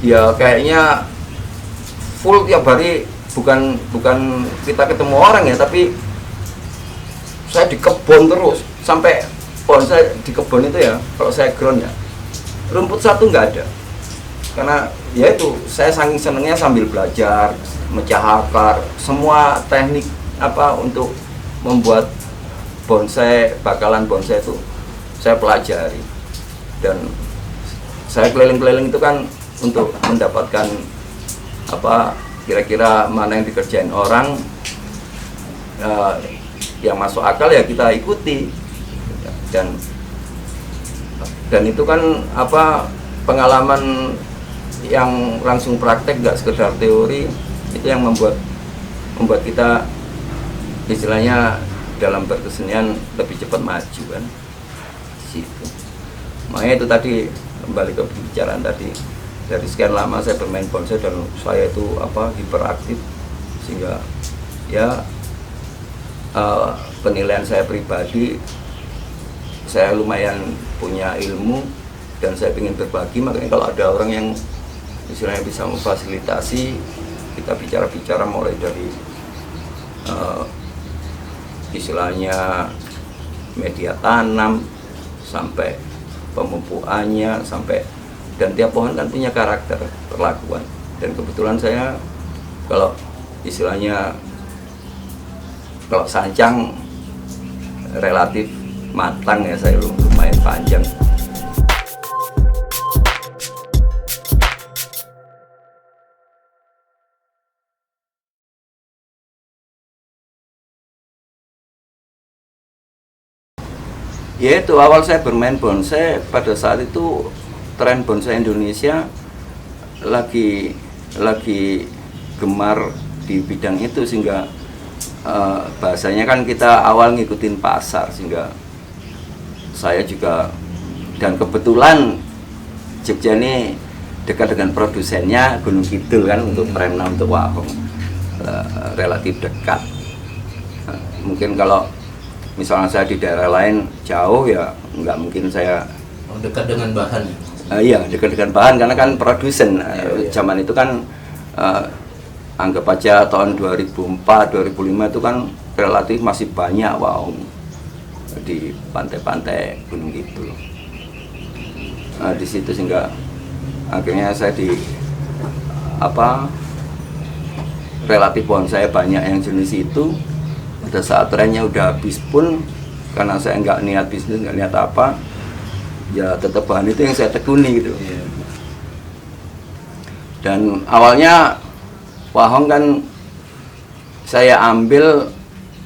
ya kayaknya full tiap hari, bukan kita ketemu orang ya, tapi saya di kebun terus sampai bonsai di kebun itu ya, kalau saya ground ya rumput satu nggak ada, karena ya itu saya saking senengnya sambil belajar mecah akar, semua teknik apa untuk membuat bonsai, bakalan bonsai itu saya pelajari. Dan saya keliling-keliling itu kan untuk mendapatkan apa kira-kira mana yang dikerjain orang, yang masuk akal ya kita ikuti. Dan itu kan apa pengalaman yang langsung praktek, nggak sekedar teori, itu yang membuat kita istilahnya dalam berkesenian lebih cepat maju kan situ. Makanya itu tadi kembali ke pembicaraan tadi, dari sekian lama saya bermain bonsai dan saya itu apa hiperaktif, sehingga ya penilaian saya pribadi, saya lumayan punya ilmu dan saya ingin berbagi. Makanya kalau ada orang yang istilahnya bisa memfasilitasi, kita bicara-bicara mulai dari istilahnya media tanam sampai pemupukannya, sampai, dan tiap pohon kan punya karakter perlakuan. Dan kebetulan saya kalau istilahnya kalau sancang relatif matang ya, saya lumayan panjang. Ya itu awal saya bermain bonsai, pada saat itu tren bonsai Indonesia lagi gemar di bidang itu, sehingga bahasanya kan kita awal ngikutin pasar, sehingga saya juga, dan kebetulan Jogja ini dekat dengan produsennya Gunung Kidul kan, untuk Premna, untuk Wahong, relatif dekat. Mungkin kalau misalnya saya di daerah lain jauh ya nggak mungkin saya dekat dengan bahan. Iya, dekat dengan bahan karena kan produsen. Zaman itu kan anggap aja tahun 2004 2005 itu kan relatif masih banyak Wahong di pantai-pantai Gunung Kidul. Di situ sehingga akhirnya saya di apa relatif bonsai banyak yang jenis itu. Pada saat trennya udah habis pun, karena saya nggak niat bisnis, nggak niat apa, ya tetap bahan itu yang saya tekuni gitu. Dan awalnya Wahong kan saya ambil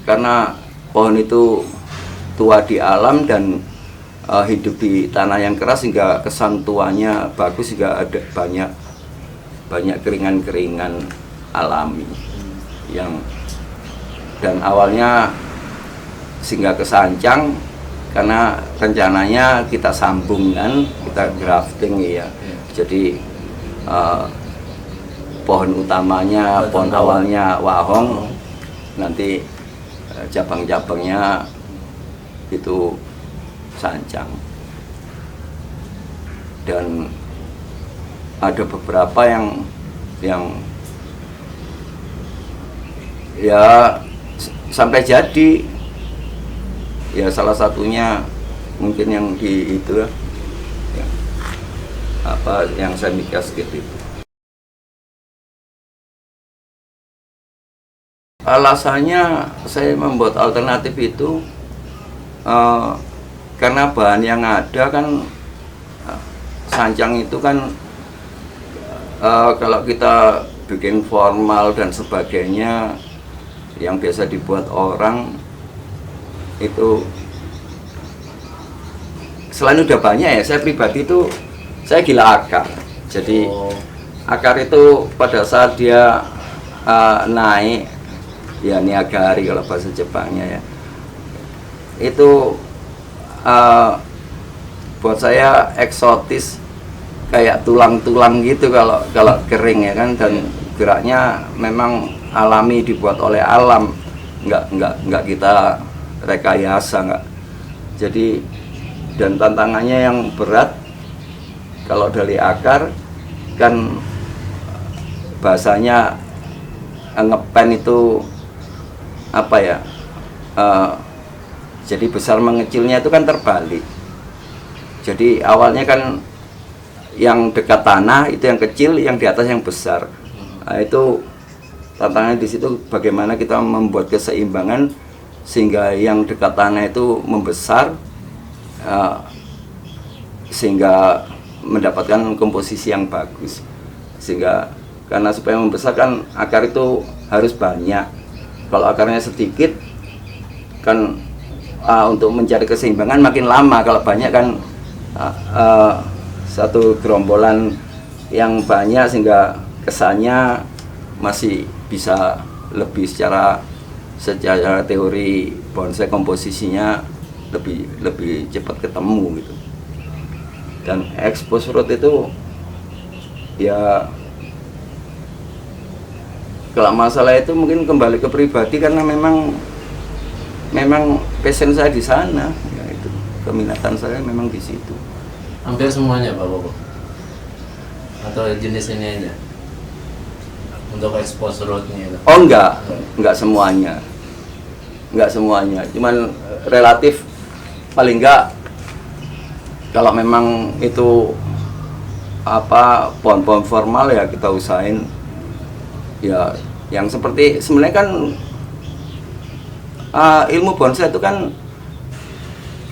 karena pohon itu tua di alam dan hidup di tanah yang keras, sehingga kesan tuanya bagus, sehingga ada banyak keringan-keringan alami yang, dan awalnya sehingga kesancang karena rencananya kita sambungkan, kita grafting ya. Jadi pohon utamanya, pohon awalnya Wahong, nanti cabang-cabangnya itu sancang. Dan ada beberapa yang ya sampai jadi, ya salah satunya mungkin yang di itu ya, apa yang saya mikas gitu. Alasannya saya membuat alternatif itu karena bahan yang ada kan, sancang itu kan kalau kita bikin formal dan sebagainya yang biasa dibuat orang itu, selain udah banyak ya, saya pribadi itu saya gila akar. Jadi akar itu pada saat dia naik ya, niagari kalau bahasa Jepangnya ya, itu buat saya eksotis, kayak tulang-tulang gitu kalau kering ya kan, dan geraknya memang alami, dibuat oleh alam, nggak kita rekayasa, nggak. Jadi, dan tantangannya yang berat kalau dari akar kan bahasanya ngepen itu apa ya, jadi besar mengecilnya itu kan terbalik. Jadi awalnya kan yang dekat tanah itu yang kecil, yang di atas yang besar. Nah, itu tantangannya di situ, bagaimana kita membuat keseimbangan sehingga yang dekat tanah itu membesar, sehingga mendapatkan komposisi yang bagus. Sehingga karena supaya membesarkan akar itu harus banyak. Kalau akarnya sedikit kan untuk mencari keseimbangan makin lama. Kalau banyak kan satu gerombolan yang banyak sehingga kesannya masih bisa lebih secara teori bonsai komposisinya lebih cepat ketemu gitu. Dan expose root itu ya, kalau masalah itu mungkin kembali ke pribadi karena memang passion saya di sana, ya itu keminatan saya memang di situ. Hampir semuanya Pak Bobo? Atau jenis ini aja? Untuk expose rootnya itu? Oh enggak semuanya. Enggak semuanya, cuman relatif paling enggak kalau memang itu apa pohon-pohon formal ya kita usahain ya yang seperti sebenarnya kan ilmu bonsai itu kan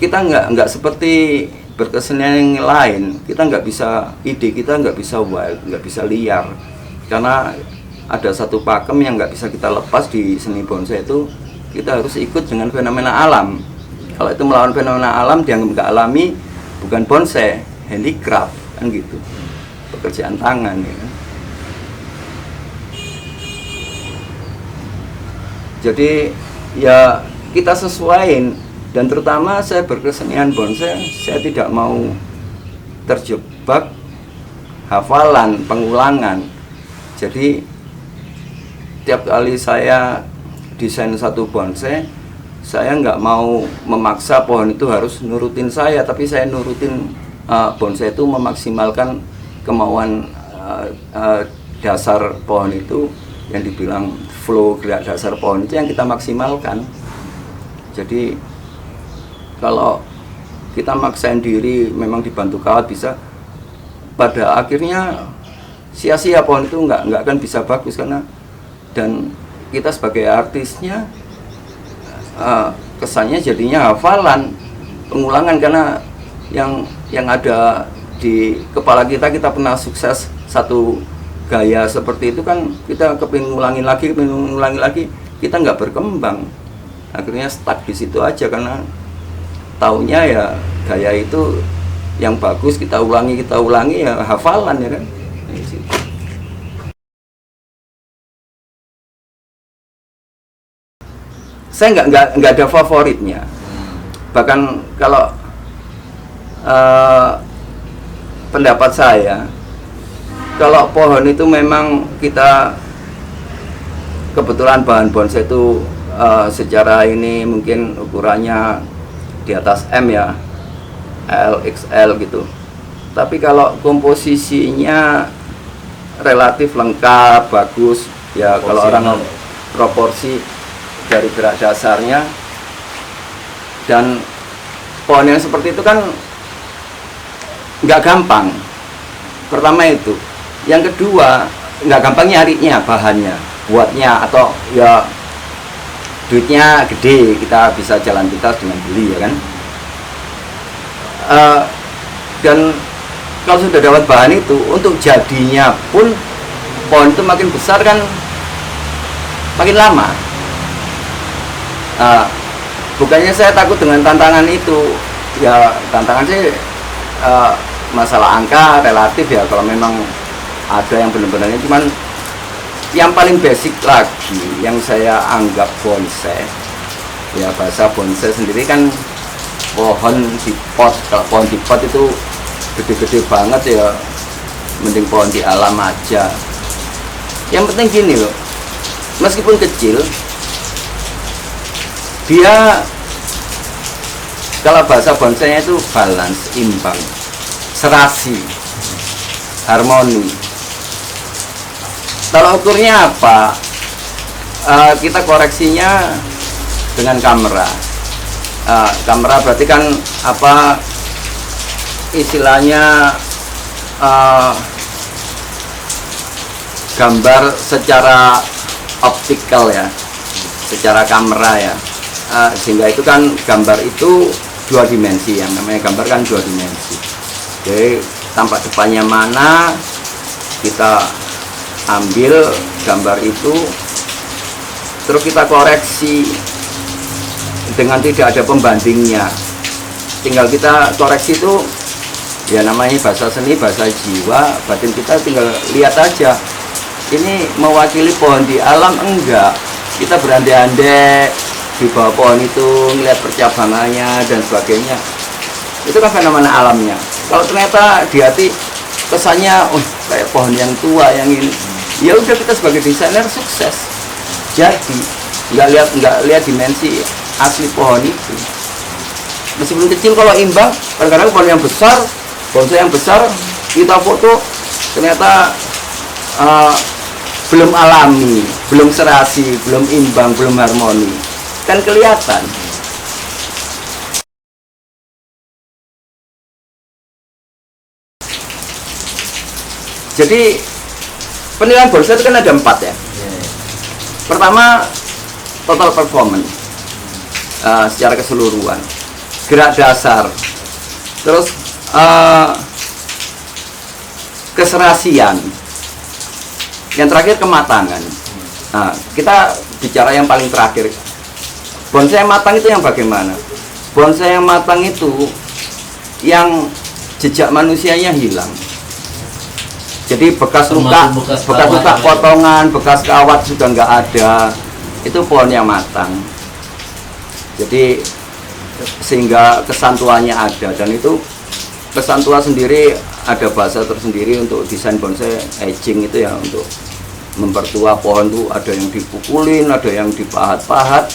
kita nggak seperti berkesenian yang lain. Kita nggak bisa, ide kita nggak bisa wild, nggak bisa liar, karena ada satu pakem yang nggak bisa kita lepas di seni bonsai itu. Kita harus ikut dengan fenomena alam. Kalau itu melawan fenomena alam, dianggap nggak alami, bukan bonsai, handicraft kan gitu, pekerjaan tangan ya kan. Jadi ya kita sesuaiin, dan terutama saya berkesenian bonsai, saya tidak mau terjebak hafalan, pengulangan. Jadi tiap kali saya desain satu bonsai, saya nggak mau memaksa pohon itu harus nurutin saya, tapi saya nurutin bonsai itu memaksimalkan kemauan dasar pohon itu, yang dibilang flow gerak dasar pohon itu yang kita maksimalkan. Jadi kalau kita maksain diri memang dibantu kawat bisa, pada akhirnya sia-sia pohon itu nggak akan bisa bagus. Karena dan kita sebagai artisnya kesannya jadinya hafalan, pengulangan, karena yang ada di kepala kita pernah sukses satu gaya seperti itu kan, kita kepingin ngulangi lagi, kita nggak berkembang, akhirnya stuck di situ aja. Karena taunya ya gaya itu yang bagus kita ulangi ya hafalan ya kan. Saya nggak ada favoritnya. Bahkan kalau pendapat saya, kalau pohon itu memang kita kebetulan bahan bonsai itu secara ini mungkin ukurannya di atas M ya, L, XL gitu. Tapi kalau komposisinya relatif lengkap, bagus ya, kalau orang proporsi dari gerak dasarnya, dan pohon yang seperti itu kan nggak gampang. Pertama itu, yang kedua nggak gampang nyarinya bahannya, buatnya, atau ya duitnya gede, kita bisa jalan pintas dengan beli ya kan. Dan kalau sudah dapat bahan itu, untuk jadinya pun pohon itu makin besar kan makin lama. Bukannya saya takut dengan tantangan itu, ya tantangan sih masalah angka relatif ya, kalau memang ada yang benar-benarnya. Cuman yang paling basic lagi yang saya anggap bonsai, ya bahasa bonsai sendiri kan pohon di pot. Kalau pohon di pot itu gede-gede banget ya, mending pohon di alam aja. Yang penting gini loh, meskipun kecil, dia kalau bahasa bonsainya itu balance, imbang, serasi, harmoni. Tolak ukurnya apa? Kita koreksinya dengan kamera. Kamera berarti kan apa istilahnya, gambar secara optikal ya, secara kamera ya, sehingga itu kan gambar itu dua dimensi, yang namanya gambar kan dua dimensi. Jadi tampak depannya mana, kita ambil gambar itu terus kita koreksi dengan tidak ada pembandingnya, tinggal kita koreksi itu ya, namanya bahasa seni, bahasa jiwa, batin kita tinggal lihat aja ini mewakili pohon di alam enggak. Kita berandai-andai di bawah pohon itu ngeliat percabangannya dan sebagainya, itu kan fenomena alamnya. Kalau ternyata di hati kesannya kayak pohon yang tua yang ini, ya udah, kita sebagai desainer sukses. Jadi nggak lihat dimensi asli pohon itu, meskipun kecil. Kalau imbang, kadang-kadang pohon yang besar, bonsai yang besar kita foto ternyata belum alami, belum serasi, belum imbang, belum harmoni, kan kelihatan. Jadi penilaian bonsai itu kan ada 4 ya. Pertama, total performance, secara keseluruhan, gerak dasar, terus keserasian, yang terakhir kematangan. Nah, kita bicara yang paling terakhir, bonsai yang matang itu yang bagaimana? Bonsai yang matang itu yang jejak manusianya hilang. Jadi bekas luka, bekas luka potongan, bekas kawat sudah nggak ada. Itu pohon yang matang. Jadi sehingga kesantuannya ada, dan itu kesantua sendiri ada bahasa tersendiri untuk desain bonsai aging itu ya, untuk mempertua pohon itu ada yang dipukulin, ada yang dipahat-pahat,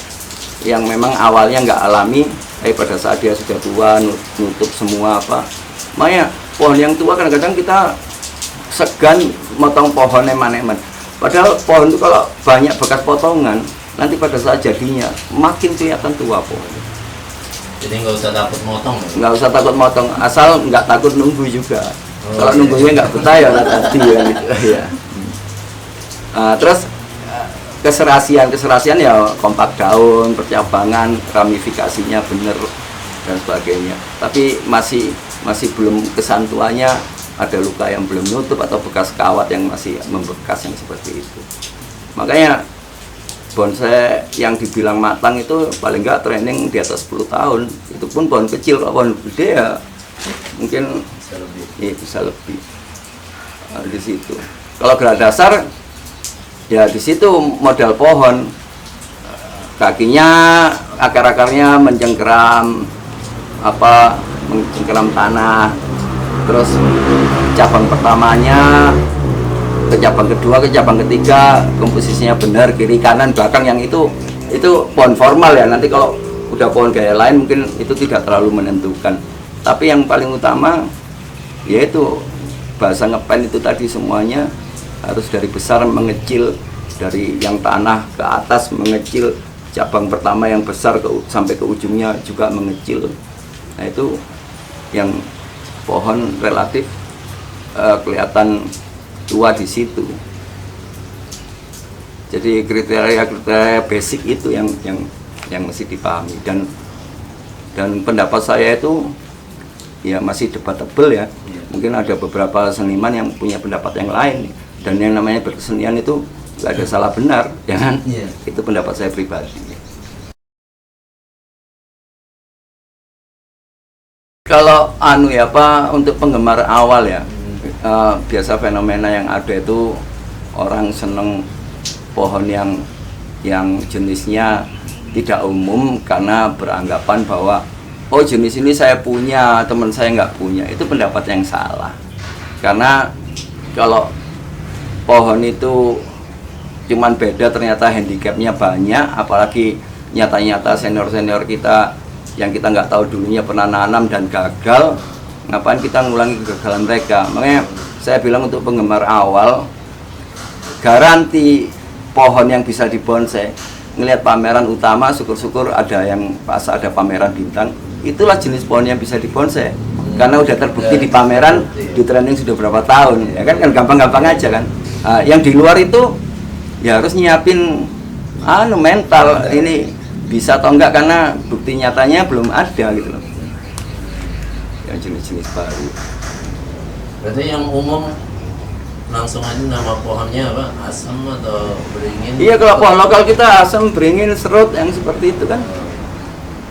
yang memang awalnya nggak alami, pada saat dia sudah tua nutup semua apa. Makanya pohon yang tua kadang-kadang kita segan motong pohon eman-eman. Padahal pohon itu kalau banyak bekas potongan, nanti pada saat jadinya makin kelihatan tua pohon. Jadi nggak usah takut motong. Nggak usah takut motong, asal nggak takut nunggu juga. Kalau nunggunya nggak betah ya tadi ya. Gitu, ya. Terus keserasian ya, kompak daun, percabangan, ramifikasinya bener dan sebagainya. Tapi masih belum kesantuannya, ada luka yang belum nutup atau bekas kawat yang masih membekas, yang seperti itu. Makanya bonsai yang dibilang matang itu paling nggak training di atas 10 tahun. Itu pun pohon kecil. Kalau pohon gede ya mungkin bisa lebih. Di situ. Kalau gerak dasar ya di situ modal pohon, kakinya, akar-akarnya mencengkeram tanah. Terus cabang pertamanya ke cabang kedua, ke cabang ketiga, komposisinya benar, kiri kanan belakang, yang itu pohon formal ya. Nanti kalau udah pohon gaya lain mungkin itu tidak terlalu menentukan. Tapi yang paling utama yaitu bahasa ngepen itu tadi, semuanya harus dari besar mengecil, dari yang tanah ke atas mengecil, cabang pertama yang besar sampai ke ujungnya juga mengecil. Nah itu yang pohon relatif kelihatan tua di situ. Jadi kriteria basic itu yang mesti dipahami, dan pendapat saya itu ya masih debatable ya. Mungkin ada beberapa seniman yang punya pendapat yang lain, dan yang namanya berkesenian itu nggak ada salah benar, ya kan? Itu pendapat saya pribadi. Kalau untuk penggemar awal ya, biasa fenomena yang ada itu orang seneng pohon yang jenisnya tidak umum, karena beranggapan bahwa jenis ini saya punya, teman saya nggak punya. Itu pendapat yang salah, karena kalau pohon itu cuman beda, ternyata handicapnya banyak, apalagi nyata-nyata senior-senior kita yang kita nggak tahu dulunya pernah nanam dan gagal, ngapain kita ngulangi kegagalan mereka. Makanya saya bilang untuk penggemar awal, garansi pohon yang bisa dibonsai. Ngelihat pameran utama, syukur-syukur ada yang pas ada pameran bintang, itulah jenis pohon yang bisa dibonsai. Karena udah terbukti di pameran, di trending sudah berapa tahun, ya kan gampang-gampang aja kan. Yang di luar itu ya harus nyiapin mental ini bisa atau enggak, karena bukti nyatanya belum ada gitu loh. Yang jenis-jenis baru. Berarti yang umum langsung aja nama pohonnya apa? Asam atau beringin? Iya, kalau pohon lokal kita asam, beringin, serut yang seperti itu kan.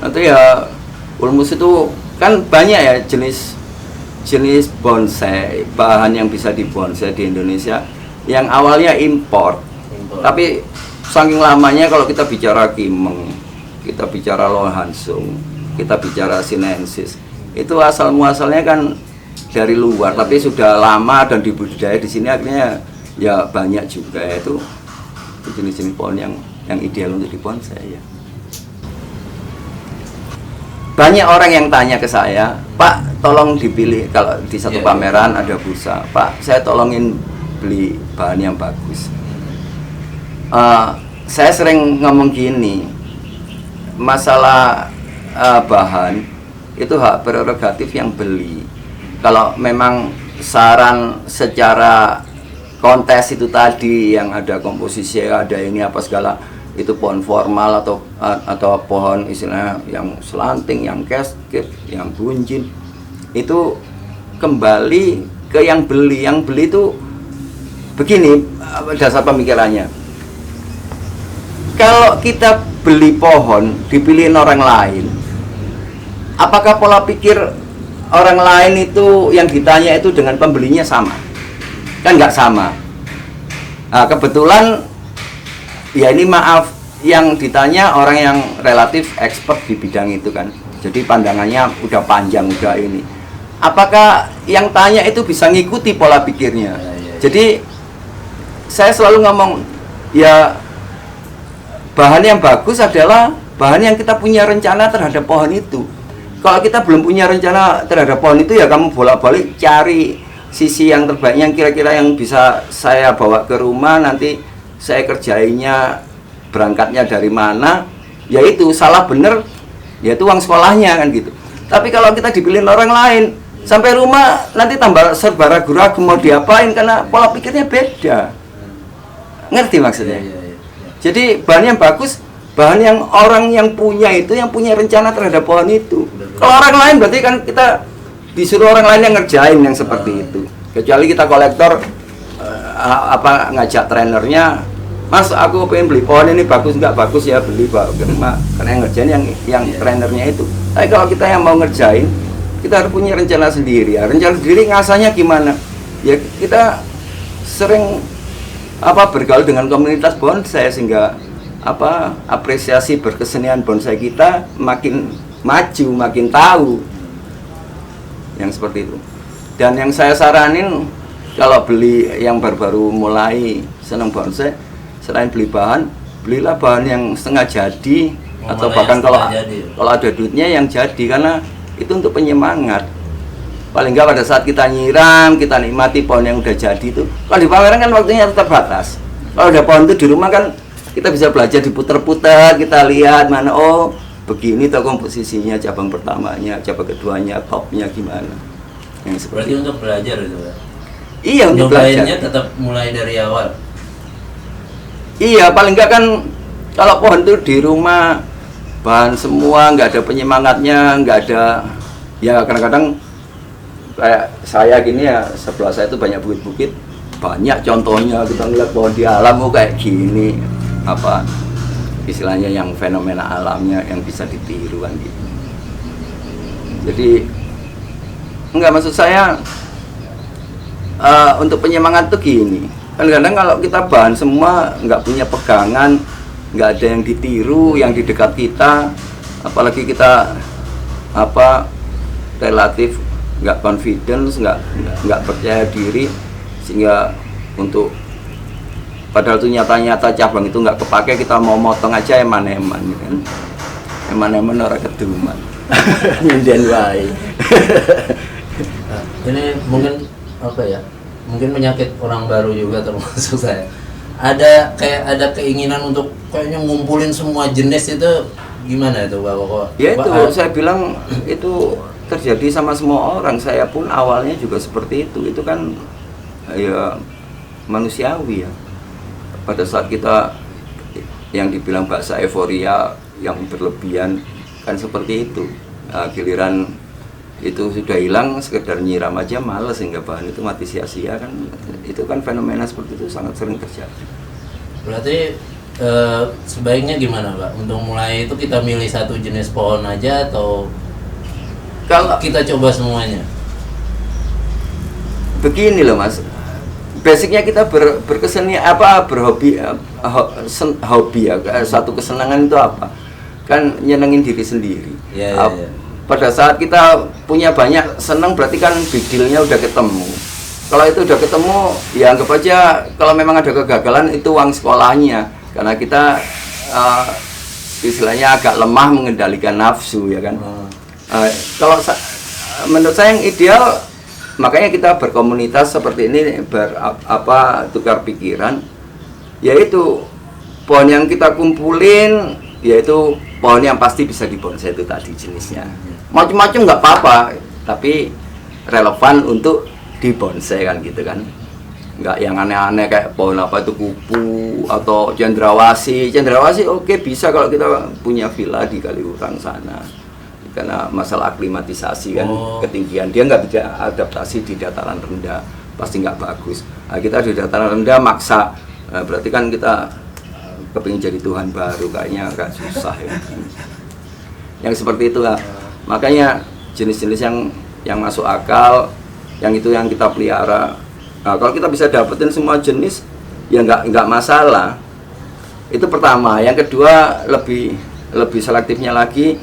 Nanti ya ulmus itu kan banyak ya jenis bonsai, bahan yang bisa dibonsai di Indonesia yang awalnya impor. Tapi saking lamanya kalau kita bicara kimeng, kita bicara lohansung, kita bicara sinensis, itu asal muasalnya kan dari luar, tapi sudah lama dan dibudidaya di sini, akhirnya ya banyak juga itu jenis-jenis pohon yang ideal untuk dibonsai ya. Banyak orang yang tanya ke saya, Pak, tolong dipilih kalau di satu pameran ada bursa, Pak, saya tolongin beli bahan yang bagus. Saya sering ngomong gini, masalah bahan itu hak prerogatif yang beli. Kalau memang saran secara kontes itu tadi yang ada komposisi, ada ini apa segala, itu pohon formal atau pohon istilahnya yang selanting, yang casket, yang bunjin, itu kembali ke yang beli. Yang beli itu begini dasar pemikirannya. Kalau kita beli pohon dipilihin orang lain, apakah pola pikir orang lain itu yang ditanya itu dengan pembelinya sama? Kan nggak sama. Nah, kebetulan ya ini maaf, yang ditanya orang yang relatif expert di bidang itu kan, jadi pandangannya udah panjang, udah ini. Apakah yang tanya itu bisa ngikuti pola pikirnya? Jadi saya selalu ngomong, ya bahan yang bagus adalah bahan yang kita punya rencana terhadap pohon itu. Kalau kita belum punya rencana terhadap pohon itu, ya kamu bolak-balik cari sisi yang terbaik, yang kira-kira yang bisa saya bawa ke rumah, nanti saya kerjainnya, berangkatnya dari mana, yaitu salah bener, yaitu uang sekolahnya kan gitu. Tapi kalau kita dipilihin orang lain, sampai rumah nanti tambah serba ragu-ragu mau diapain, karena pola pikirnya beda. Ngerti maksudnya? Jadi bahan yang bagus, bahan yang orang yang punya itu, yang punya rencana terhadap pohon itu. Kalau orang lain berarti kan kita disuruh orang lain yang ngerjain yang seperti itu. Kecuali kita kolektor ngajak trainernya, Mas, aku pengen beli pohon ini, bagus nggak? Bagus ya, beli Pak. Karena yang ngerjain yang trainernya itu. Tapi kalau kita yang mau ngerjain, kita harus punya rencana sendiri. Ya, rencana sendiri ngasahnya gimana? Ya kita sering bergaul dengan komunitas bonsai, sehingga apresiasi berkesenian bonsai kita makin maju, makin tahu yang seperti itu. Dan yang saya saranin, kalau beli yang baru-baru mulai senang bonsai, selain beli bahan, belilah bahan yang setengah jadi, atau bahkan kalau ada duitnya yang jadi, karena itu untuk penyemangat. Paling enggak pada saat kita nyiram, kita nikmati pohon yang udah jadi itu. Kalau di pameran kan waktunya terbatas. Kalau ada pohon itu di rumah kan kita bisa belajar, diputer-puter, kita lihat mana, oh begini tuh komposisinya, cabang pertamanya, cabang keduanya, topnya gimana. Yang berarti untuk belajar itu ya? Iya, untuk belajar. Tetap mulai dari awal. Iya, paling enggak kan kalau pohon itu di rumah bahan semua, nggak ada penyemangatnya, nggak ada, ya kadang-kadang kayak saya gini ya, sebelah saya itu banyak bukit-bukit, banyak contohnya kita ngeliat pohon di alam kayak gini, istilahnya yang fenomena alamnya yang bisa ditiru kan gitu. Jadi enggak, maksud saya untuk penyemangat tuh gini, kadang-kadang kalau kita bahan semua nggak punya pegangan, nggak ada yang ditiru yang di dekat kita, apalagi kita relatif nggak confidence, nggak percaya diri, sehingga untuk padahal itu nyata-nyata cabang itu nggak kepake, kita mau motong aja eman-eman kan, eman-eman orang keduman nyinden wae. Ini mungkin mungkin penyakit orang baru juga termasuk saya. ada keinginan untuk kayaknya ngumpulin semua jenis itu, gimana itu Pak Koko? Ya itu saya bilang itu terjadi sama semua orang. Saya pun awalnya juga seperti itu. Itu kan ya manusiawi ya. Pada saat kita yang dibilang bahasa euforia yang berlebihan kan seperti itu. Nah, giliran itu sudah hilang, sekedar nyiram aja males sehingga bahan itu mati sia-sia kan. Itu kan fenomena seperti itu sangat sering terjadi. Berarti sebaiknya gimana Pak? Untuk mulai itu kita milih satu jenis pohon aja atau Kalau kita coba semuanya? begini loh Mas, basicnya kita berkesenian berhobi hobi ya, satu kesenangan itu apa? Kan nyenengin diri sendiri. Ya. Pada saat kita punya banyak seneng berarti kan big deal-nya udah ketemu. Kalau itu udah ketemu, ya anggap aja kalau memang ada kegagalan itu uang sekolahnya. Karena kita istilahnya agak lemah mengendalikan nafsu ya kan. Kalau menurut saya yang ideal, makanya kita berkomunitas seperti ini, tukar pikiran, yaitu pohon yang kita kumpulin, yaitu pohon yang pasti bisa dibonsai itu tadi jenisnya. Macam-macam nggak apa-apa, tapi relevan untuk dibonsai kan gitu kan. Nggak yang aneh-aneh kayak pohon apa itu kupu atau cendrawasih oke, bisa kalau kita punya villa di Kaliurang sana, karena masalah aklimatisasi kan, ketinggian dia nggak bisa adaptasi di dataran rendah, pasti nggak bagus. Nah, kita di dataran rendah maksa, berarti kan kita kepingin jadi Tuhan baru, kayaknya agak susah ya. Yang seperti itu lah, makanya jenis-jenis yang masuk akal, yang itu yang kita pelihara. Nah, kalau kita bisa dapetin semua jenis, ya nggak masalah. Itu pertama. Yang kedua, lebih selektifnya lagi,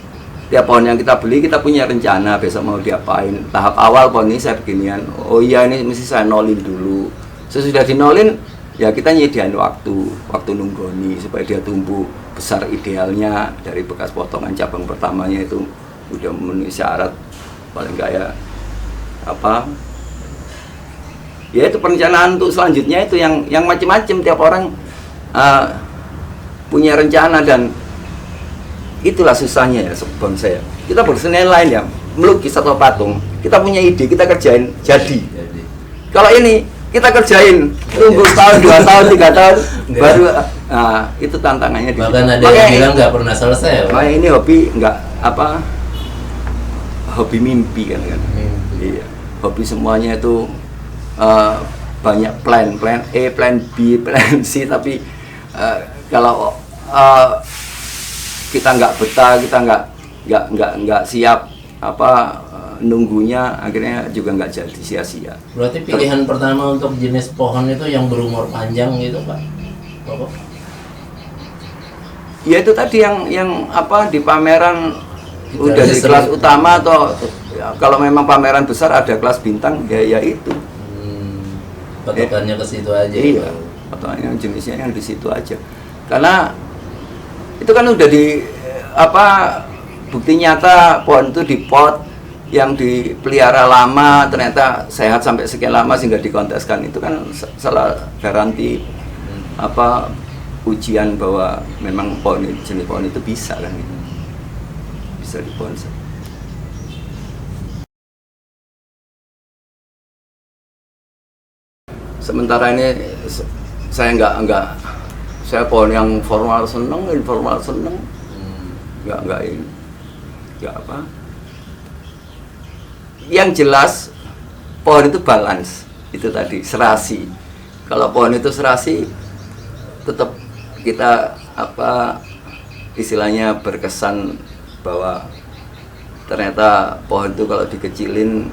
tiap pohon yang kita beli kita punya rencana besok mau diapain. Tahap awal pohon ini saya beginian. Oh iya, ini mesti saya nolin dulu. Sesudah dinolin, ya kita nyediain waktu nunggoni supaya dia tumbuh besar idealnya dari bekas potongan cabang pertamanya itu udah memenuhi syarat paling nggak ya ya itu perencanaan untuk selanjutnya itu yang macam-macam. Tiap orang punya rencana, dan itulah susahnya ya bonsai. Kita berseni lain ya, melukis atau patung, kita punya ide, kita kerjain jadi. Kalau ini kita kerjain tunggu setahun, 2 tahun, 3 tahun baru, itu tantangannya. Bahkan ada yang bilang nggak pernah selesai. Makanya ini hobi hobi mimpi kan. Iya, hobi semuanya itu banyak plan A, plan B, plan C, tapi kalau kita nggak betah, kita nggak siap nunggunya, akhirnya juga nggak jadi, sia-sia. Berarti pilihan pertama untuk jenis pohon itu yang berumur panjang gitu Pak? Ya itu tadi yang di pameran udah di kelas utama, atau ya, kalau memang pameran besar ada kelas bintang, ya itu. Patokannya ke situ aja. Iya, patokannya jenisnya yang di situ aja. Karena itu kan udah bukti nyata pohon itu di pot yang dipelihara lama ternyata sehat sampai sekian lama sehingga dikonteskan. Itu kan salah garansi ujian bahwa memang jenis pohon itu bisa kan gitu. Bisa dibonsai. Sementara ini saya enggak saya pohon yang formal seneng, informal seneng, enggak apa. Yang jelas pohon itu balance, itu tadi serasi. Kalau pohon itu serasi, tetap kita istilahnya berkesan bahwa ternyata pohon itu kalau dikecilin,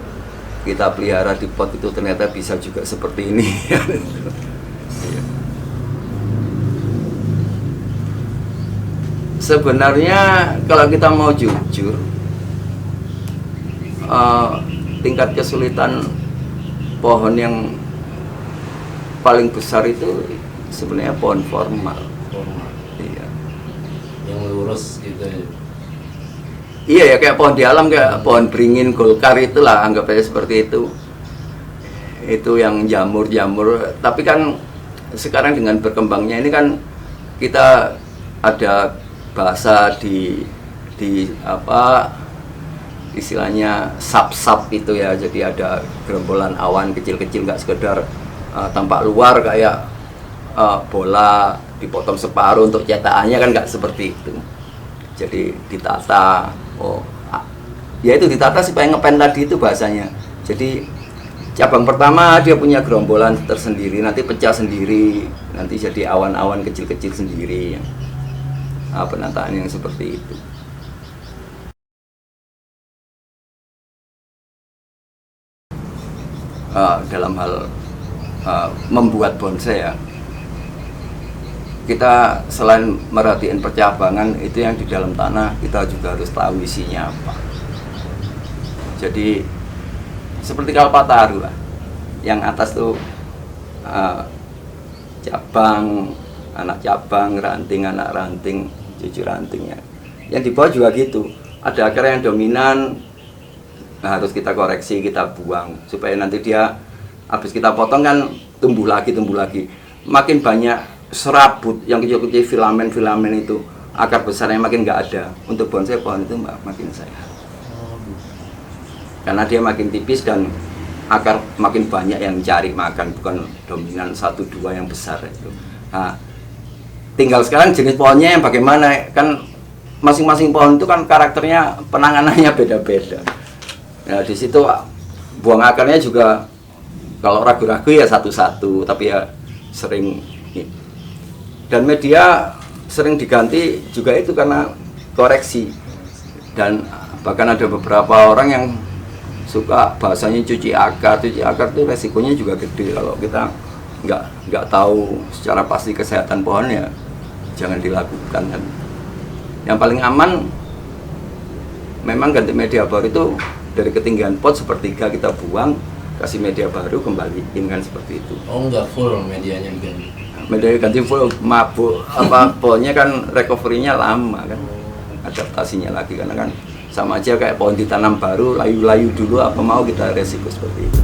kita pelihara di pot itu ternyata bisa juga seperti ini. Sebenarnya kalau kita mau jujur, tingkat kesulitan pohon yang paling besar itu sebenarnya pohon formal. Iya. Yang lurus gitu. Iya ya, kayak pohon di alam, kayak pohon beringin, golkar itulah, anggap aja seperti itu. Itu yang jamur. Tapi kan sekarang dengan berkembangnya ini kan kita ada bahasa di apa istilahnya sap-sap itu ya, jadi ada gerombolan awan kecil-kecil, nggak sekedar tampak luar kayak bola dipotong separuh untuk cetakannya, kan nggak seperti itu. Jadi ditata, ya itu ditata supaya ngepen tadi itu bahasanya. Jadi cabang pertama dia punya gerombolan tersendiri, nanti pecah sendiri, nanti jadi awan-awan kecil-kecil sendiri, penataan yang seperti itu. Dalam hal membuat bonsai ya, kita selain merhatiin percabangan itu yang di dalam tanah, kita juga harus tahu isinya apa. Jadi seperti kalpataru lah, yang atas tuh cabang, anak cabang, ranting, anak ranting, cucu rantingnya. Yang di bawah juga gitu, ada akar yang dominan. Nah, harus kita koreksi, kita buang supaya nanti dia habis kita potong kan tumbuh lagi. Makin banyak serabut yang kecil-kecil, filamen itu, akar besarnya makin nggak ada. Untuk bonsai pohon itu makin sehat. Karena dia makin tipis dan akar makin banyak yang cari makan, bukan dominan 1-2 yang besar itu. Nah, tinggal sekarang jenis pohonnya yang bagaimana, kan masing-masing pohon itu kan karakternya, penanganannya beda-beda. Ya, di situ buang akarnya juga kalau ragu-ragu ya satu-satu, tapi ya sering, dan media sering diganti juga itu karena koreksi. Dan bahkan ada beberapa orang yang suka bahasanya cuci akar itu resikonya juga gede. Kalau kita nggak tahu secara pasti kesehatan pohon ya jangan dilakukan. Dan yang paling aman memang ganti media baru itu dari ketinggian pot sepertiga kita buang, kasih media baru, kembaliin, kan seperti itu. Oh, nggak full medianya diganti? Media ganti full, mabuk pohonnya kan recovery-nya lama kan, adaptasinya lagi, karena kan sama aja kayak pohon ditanam baru, layu-layu dulu, apa mau kita resiko seperti itu.